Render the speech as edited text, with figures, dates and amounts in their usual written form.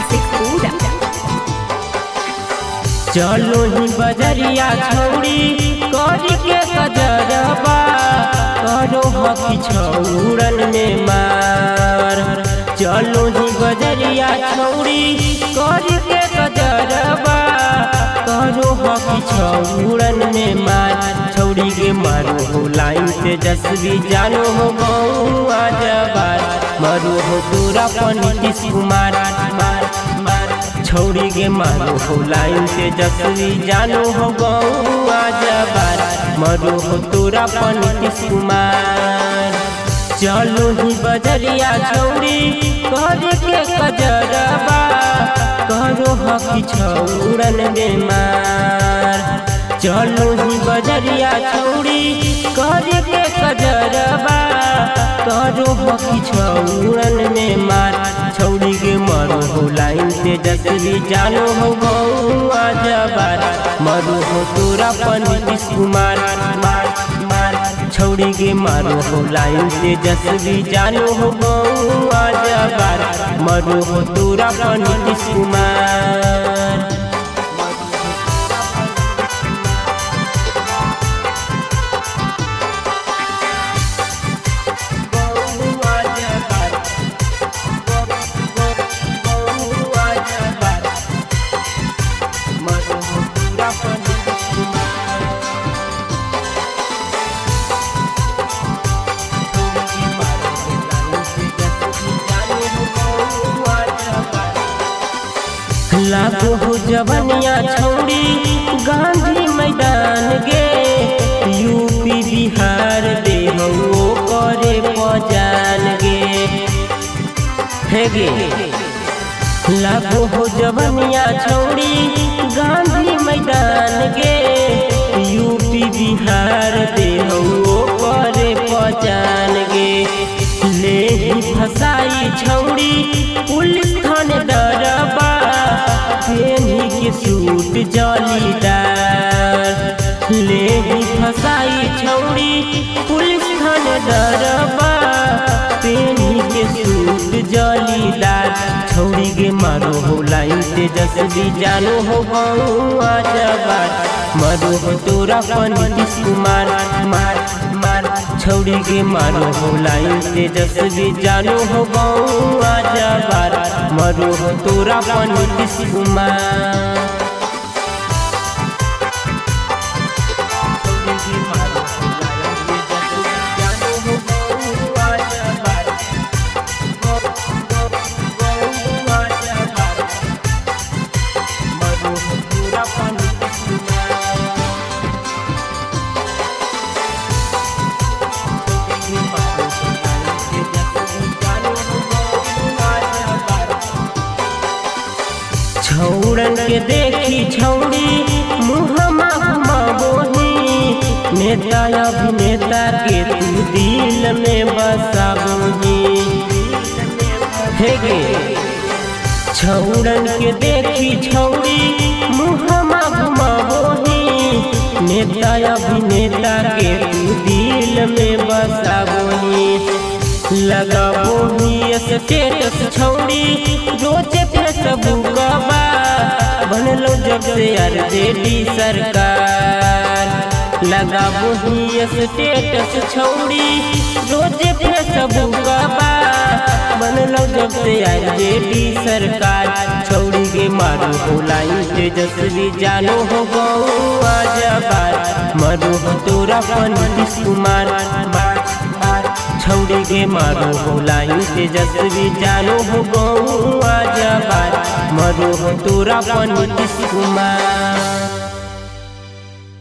शेखपुरा। चलो ही बजरिया छौड़ी करी के कजरबा करो हकी छौड़न में मार। चलो ही बजरिया छौड़ी करी के कजरबा करो हकी छौड़न में मार। छौड़ी के मारो हो लाइन से जसवी जानो हो गौआ जबार मारो हो तोरा नीतीश कुमार मार मार। छौड़ी के मारो हो लाइन से जसवी जानो हो गौआ जबार मारो हो तोरा नीतीश कुमार। चलो ही बजरिया छौड़ी कर के कजरबा करो हकी छौड़न में मार। चलो ही बजरिया छौड़ी कर के कजरबा करो हकी छौड़न में मार। छौड़ी के मारो हो लाइन से जसवी जानो हो गौआ जबार मारो हो तोरा नीतीश कुमार मार मार। छौड़ी के मारो हो लाइन से जसवी जानो हो गौआ जबार मारो हो तोरा नीतीश कुमार। लागो हो जवनिया छौड़ी गांधी मैदान गे यूपी बिहार दे हो करे पजान गे हे गे। लागो हो जवनिया छौड़ी गांधी मैदान गे यूपी बिहार दे हो करे पजान गे। ले ही फसाई छौड़ी पुलिस थाने दरबा पेनी के सूट जालीदार। ले ही फसाई छौड़ी पुलिस थाने दरबा पेनी के सूट जालीदार। छौड़ी के मारो हो लाइन से जसवी जानो हो गौआ जबार मारो हो तोरा नीतीश कुमार मार मार। छौड़ी के मारो हो लाइन से जसवी जानो हो गौआ जबार मारो हो तोरा नीतीश कुमार। छौड़न के देखी छौड़ी मुहमा घुमाबोही नेता अभिनेता के तू दिल में बसाबोही हे गे। छौड़न के देखी छौड़ी मुहमा घुमाबोही नेता अभिनेता के तू दिल में बसाबोही। लगाबोही स्टेटस छौड़ी रोज फेसबुकबा बनलो जब से आरजेडी सरकार। लगाबोही स्टेटस छौड़ी रोज फेसबुकबा बनलो जब से आरजेडी सरकार। छौड़ी के मारो हो लाइन से जसवी जानो हो गौआ जबार मारो हो तोरा नीतीश कुमार मार मार। छौड़ी के मारो हो लाइन से जसवी जानो हो गौआ जबार मारो हो तोरा नीतीश कुमार।